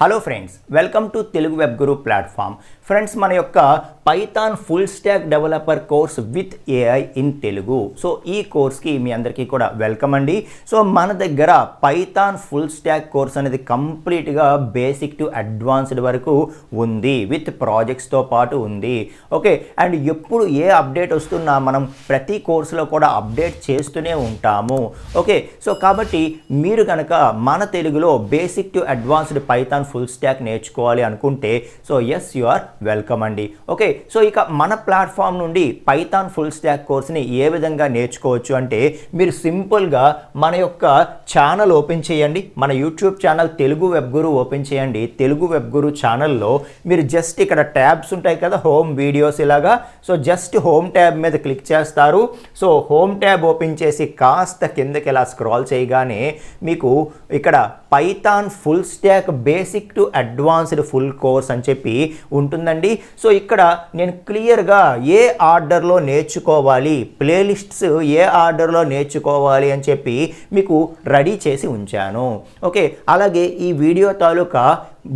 Hello friends, welcome to Telugu web Guru platform. Friends, మన యొక్క Python full stack developer course with AI in Telugu. So ఈ కోర్స్కి మీ అందరికీ కూడా welcome అండి. సో మన దగ్గర పైథాన్ ఫుల్ స్టాక్ కోర్స్ అనేది కంప్లీట్గా బేసిక్ టు అడ్వాన్స్డ్ వరకు ఉంది, విత్ ప్రాజెక్ట్స్తో పాటు ఉంది. ఓకే, అండ్ ఎప్పుడు ఏ అప్డేట్ వస్తున్నా మనం ప్రతి కోర్సులో కూడా అప్డేట్ చేస్తూనే ఉంటాము. ఓకే, సో కాబట్టి మీరు కనుక మన తెలుగులో basic to advanced Python full stack నేర్చుకోవాలి అనుకుంటే so yes, you are welcome అండి. ఓకే, సో ఇక మన ప్లాట్ఫామ్ నుండి పైథాన్ ఫుల్ స్టాక్ కోర్స్ని ఏ విధంగా నేర్చుకోవచ్చు అంటే, మీరు సింపుల్గా మన యొక్క ఛానల్ ఓపెన్ చేయండి. మన యూట్యూబ్ ఛానల్ తెలుగు వెబ్ గురు ఓపెన్ చేయండి. తెలుగు వెబ్ గురు ఛానల్లో మీరు జస్ట్ ఇక్కడ ట్యాబ్స్ ఉంటాయి కదా, హోమ్ వీడియోస్ ఇలాగా. సో జస్ట్ హోమ్ ట్యాబ్ మీద క్లిక్ చేస్తారు. సో హోమ్ ట్యాబ్ ఓపెన్ చేసి కాస్త కిందకి ఇలా స్క్రాల్ చేయగానే మీకు ఇక్కడ Python full stock basic to advanced full course అని చెప్పి ఉంటుందండి. సో ఇక్కడ నేను క్లియర్గా ఏ ఆర్డర్లో నేర్చుకోవాలి, ప్లేలిస్ట్స్ ఏ ఆర్డర్లో నేర్చుకోవాలి అని చెప్పి మీకు రెడీ చేసి ఉంచాను. ఓకే, అలాగే ఈ వీడియో తాలూకా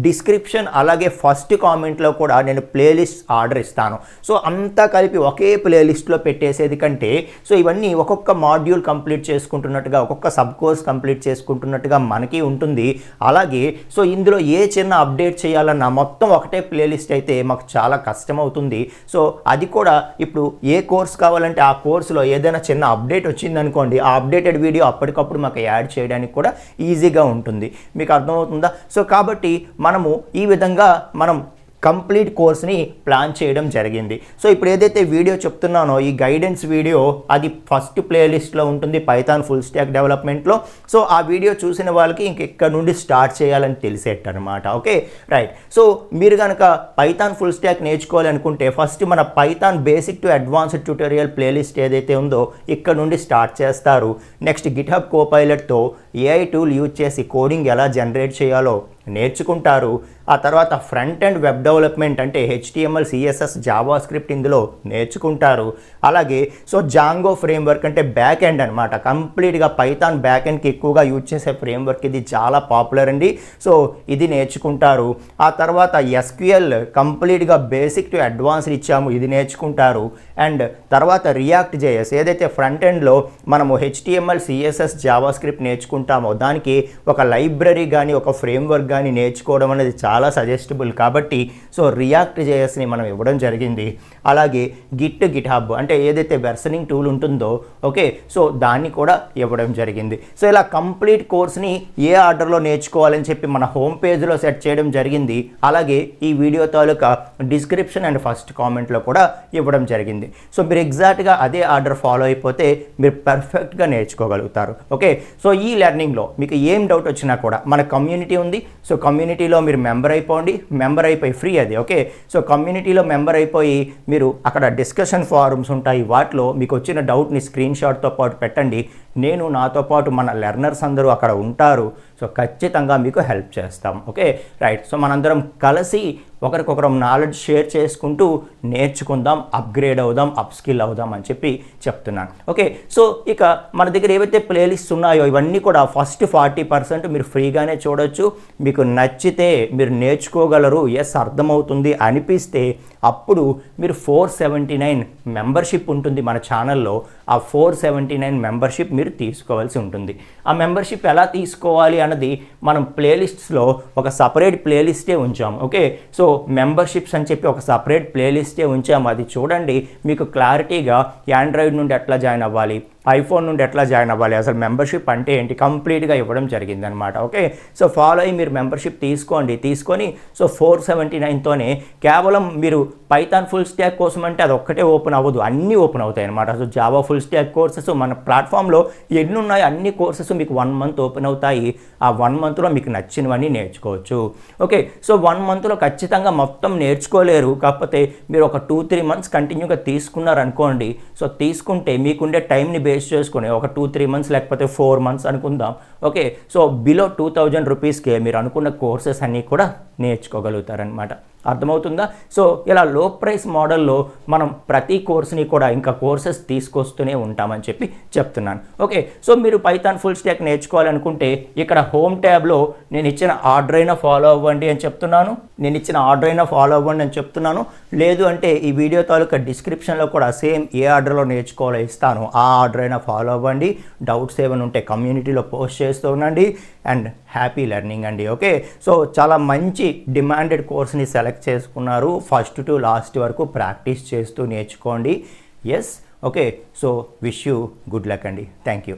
డిస్క్రిప్షన్ అలాగే ఫస్ట్ కామెంట్లో కూడా నేను ప్లేలిస్ట్ ఆర్డర్ ఇస్తాను. సో అంతా కలిపి ఒకే ప్లేలిస్ట్లో పెట్టేసేది కంటే సో ఇవన్నీ ఒక్కొక్క మాడ్యూల్ కంప్లీట్ చేసుకుంటున్నట్టుగా, ఒక్కొక్క సబ్ కోర్స్ కంప్లీట్ చేసుకుంటున్నట్టుగా మనకి ఉంటుంది. అలాగే సో ఇందులో ఏ చిన్న అప్డేట్ చేయాలన్నా మొత్తం ఒకటే ప్లేలిస్ట్ అయితే మాకు చాలా కష్టం అవుతుంది. సో అది కూడా ఇప్పుడు ఏ కోర్స్ కావాలంటే ఆ కోర్సులో ఏదైనా చిన్న అప్డేట్ వచ్చిందనుకోండి, ఆ అప్డేటెడ్ వీడియో అప్పటికప్పుడు మాకు యాడ్ చేయడానికి కూడా ఈజీగా ఉంటుంది. మీకు అర్థమవుతుందా? సో కాబట్టి మనము ఈ విధంగా మనం కంప్లీట్ కోర్స్ని ప్లాన్ చేయడం జరిగింది. సో ఇప్పుడు ఏదైతే వీడియో చెప్తున్నానో ఈ గైడెన్స్ వీడియో అది ఫస్ట్ ప్లేలిస్ట్లో ఉంటుంది పైథాన్ ఫుల్ స్టాక్ డెవలప్మెంట్లో. సో ఆ వీడియో చూసిన వాళ్ళకి ఇక్కడ నుండి స్టార్ట్ చేయాలని తెలిసేట అనమాట. Okay, right. సో మీరు కనుక పైథాన్ ఫుల్ స్టాక్ నేర్చుకోవాలి అనుకుంటే ఫస్ట్ మన Python basic to advanced tutorial playlist ఏదైతే ఉందో ఇక్కడ నుండి స్టార్ట్ చేస్తారు. నెక్స్ట్ గిట్హబ్ కోపైలట్తో ఏఐ టూల్ యూజ్ చేసి కోడింగ్ ఎలా జనరేట్ చేయాలో నేర్చుకుంటారు. ఆ తర్వాత ఫ్రంట్ అండ్ వెబ్ డెవలప్మెంట్ అంటే HTML, CSS, జావా స్క్రిప్ట్ ఇందులో నేర్చుకుంటారు. అలాగే సో జాంగో ఫ్రేమ్వర్క్ అంటే బ్యాక్ ఎండ్ అనమాట. కంప్లీట్గా పైథాన్ బ్యాక్ ఎండ్కి ఎక్కువగా యూజ్ చేసే ఫ్రేమ్వర్క్, ఇది చాలా పాపులర్ అండి. సో ఇది నేర్చుకుంటారు. ఆ తర్వాత SQL కంప్లీట్గా బేసిక్ టు అడ్వాన్స్డ్ ఇచ్చాము, ఇది నేర్చుకుంటారు. అండ్ తర్వాత రియాక్ట్ JS ఏదైతే ఫ్రంట్ ఎండ్లో మనము HTML, CSS, జావా స్క్రిప్ట్ నేర్చుకుంటామో దానికి ఒక లైబ్రరీ కానీ ఒక ఫ్రేమ్వర్క్ కానీ నేర్చుకోవడం అనేది చాలా సజెస్టబుల్. కాబట్టి సో రియాక్ట్ JSని మనం ఇవ్వడం జరిగింది. అలాగే గిట్హబ్ అంటే ఏదైతే వెర్షనింగ్ టూల్ ఉంటుందో ఓకే, సో దాన్ని కూడా ఇవ్వడం జరిగింది. సో ఇలా కంప్లీట్ కోర్స్ని ఏ ఆర్డర్లో నేర్చుకోవాలని చెప్పి మన హోమ్ పేజ్లో సెట్ చేయడం జరిగింది. అలాగే ఈ video taluka description and first కామెంట్లో కూడా ఇవ్వడం జరిగింది. సో మీరు ఎగ్జాక్ట్గా అదే ఆర్డర్ ఫాలో అయిపోతే మీరు పర్ఫెక్ట్గా నేర్చుకోగలుగుతారు. ఓకే, సో ఈ లెర్నింగ్లో మీకు ఏం డౌట్ వచ్చినా కూడా మన కమ్యూనిటీ ఉంది. సో కమ్యూనిటీలో మీరు మెంబర్ అయిపోండి. మెంబర్ అయిపోయి ఫ్రీ అది. ఓకే, సో కమ్యూనిటీలో మెంబర్ అయిపోయి మీరు అక్కడ డిస్కషన్ ఫారమ్స్ ఉంటాయి, వాటిలో మీకు వచ్చిన డౌట్ని స్క్రీన్ షాట్తో పాటు పెట్టండి. నేను నాతో పాటు మన లెర్నర్స్ అందరూ అక్కడ ఉంటారు. సో ఖచ్చితంగా మీకు హెల్ప్ చేస్తాం. Okay, right. సో మనందరం కలిసి ఒకరికొకరం నాలెడ్జ్ షేర్ చేసుకుంటూ నేర్చుకుందాం, అప్గ్రేడ్ అవుదాం, అప్ స్కిల్ అవుదాం అని చెప్పి చెప్తున్నాను. ఓకే, సో ఇక మన దగ్గర ఏవైతే ప్లేలిస్ట్ ఉన్నాయో ఇవన్నీ కూడా ఫస్ట్ 40% మీరు ఫ్రీగానే చూడొచ్చు. మీకు నచ్చితే మీరు నేర్చుకోగలరు, ఎస్ అర్థమవుతుంది అనిపిస్తే అప్పుడు మీరు 479 మెంబర్షిప్ ఉంటుంది మన ఛానల్లో. ఆ 479 మెంబర్షిప్ మీరు తీసుకోవాల్సి ఉంటుంది. ఆ మెంబర్షిప్ ఎలా తీసుకోవాలి అన్నది మనం ప్లేలిస్ట్స్లో ఒక సపరేట్ ప్లేలిస్టే ఉంచాము. ఓకే, సో మెంబర్షిప్స్ అని చెప్పి ఒక సపరేట్ ప్లేలిస్టే ఉంచాము. అది చూడండి, మీకు క్లారిటీగా ఆండ్రాయిడ్ నుండి ఎట్లా జాయిన్ అవ్వాలి, ఐఫోన్ నుండి ఎట్లా జాయిన్ అవ్వాలి, అసలు మెంబర్షిప్ అంటే ఏంటి కంప్లీట్గా ఇవ్వడం జరిగిందనమాట. ఓకే, సో ఫాలో అయ్యి మీరు మెంబర్షిప్ తీసుకొని సో 479తోనే కేవలం మీరు పైథాన్ ఫుల్ స్టాక్ కోసం అంటే అది ఒక్కటే ఓపెన్ అవ్వదు, అన్నీ ఓపెన్ అవుతాయి అనమాట. So Java full stock courses మన ప్లాట్ఫామ్లో ఎన్ని ఉన్నాయో అన్ని కోర్సెస్ మీకు 1 మంత్ ఓపెన్ అవుతాయి. ఆ 1 మంత్లో మీకు నచ్చినవన్నీ నేర్చుకోవచ్చు. ఓకే, సో 1 మంత్లో ఖచ్చితంగా మొత్తం నేర్చుకోలేరు. కాకపోతే మీరు ఒక 2-3 మంత్స్ కంటిన్యూగా తీసుకున్నారనుకోండి. సో తీసుకుంటే మీకుండే టైంని బేస్ చేసుకుని ఒక 2-3 మంత్స్ లేకపోతే 4 మంత్స్ అనుకుందాం. ఓకే, సో బిలో 2000 రూపీస్కే మీరు అనుకున్న కోర్సెస్ అన్నీ కూడా నేర్చుకోగలుగుతారనమాట. అర్థమవుతుందా? సో ఇలా లో ప్రైస్ మోడల్లో మనం ప్రతి కోర్స్ని కూడా ఇంకా కోర్సెస్ తీసుకొస్తూనే ఉంటామని చెప్పి చెప్తున్నాను. ఓకే, సో మీరు పైథాన్ ఫుల్ స్టాక్ నేర్చుకోవాలనుకుంటే ఇక్కడ హోమ్ ట్యాబ్లో నేను ఇచ్చిన ఆర్డర్ అయినా ఫాలో అవ్వండి అని చెప్తున్నాను. లేదు అంటే ఈ వీడియో తాలూకా డిస్క్రిప్షన్లో కూడా సేమ్ ఏ ఆర్డర్లో నేర్చుకోవాలో ఇస్తాను, ఆ ఆర్డర్ అయినా ఫాలో అవ్వండి. డౌట్స్ ఏమైనా ఉంటే కమ్యూనిటీలో పోస్ట్ చేస్తూ ఉండండి. అండ్ హ్యాపీ లెర్నింగ్ అండి. ఓకే, సో చాలా మంచి డిమాండెడ్ కోర్స్ని సెలెక్ట్ చేసుకున్నారు. ఫస్ట్ టు లాస్ట్ వరకు ప్రాక్టీస్ చేస్తూ నేర్చుకోండి. Yes, okay, so wish you good luck అండి. Thank you.